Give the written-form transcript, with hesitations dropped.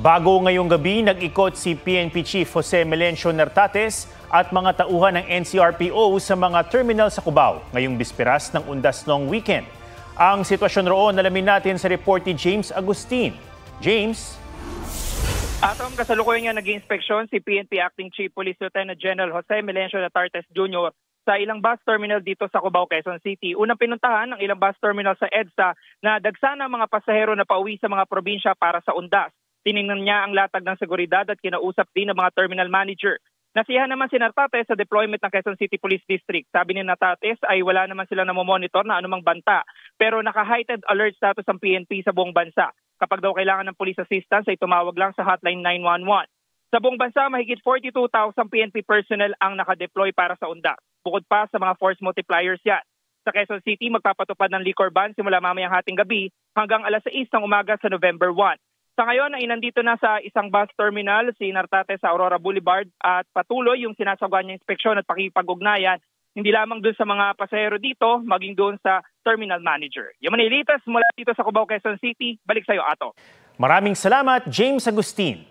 Bago ngayong gabi, nag-ikot si PNP Chief Jose Melencio Nertates at mga tauhan ng NCRPO sa mga terminal sa Cubao ngayong bisperas ng Undas Long Weekend. Ang sitwasyon roon alamin natin sa report ni James Agustin. James? Atong kasalukuyan nga nag-inspeksyon si PNP Acting Chief Police Lieutenant General Jose Melencio Nertates Jr. sa ilang bus terminal dito sa Cubao, Quezon City. Unang pinuntahan ang ilang bus terminal sa EDSA na dagsana ang mga pasahero na pauwi sa mga probinsya para sa Undas. Tiningnan niya ang latag ng seguridad at kinausap din ng mga terminal manager. Nasiyahan naman si Nertates sa deployment ng Quezon City Police District. Sabi ni Nertates ay wala naman sila namomonitor na anumang banta, pero naka-heightened alert status ang PNP sa buong bansa. Kapag daw kailangan ng police assistance ay tumawag lang sa hotline 911. Sa buong bansa, mahigit 42,000 PNP personnel ang nakadeploy para sa Undas. Bukod pa sa mga force multipliers yan. Sa Quezon City, magpapatupad ng liquor ban simula mamayang hating gabi hanggang alas 6 ng umaga sa November 1. Sa ngayon ay nandito na sa isang bus terminal si Nertates sa Aurora Boulevard at patuloy yung sinasagawa niya inspeksyon at pakipag-ugnayan hindi lamang doon sa mga pasahero dito, maging doon sa terminal manager. Yamanilitas mula dito sa Cubao, Quezon City. Balik sa iyo, Ato. Maraming salamat, James Agustin.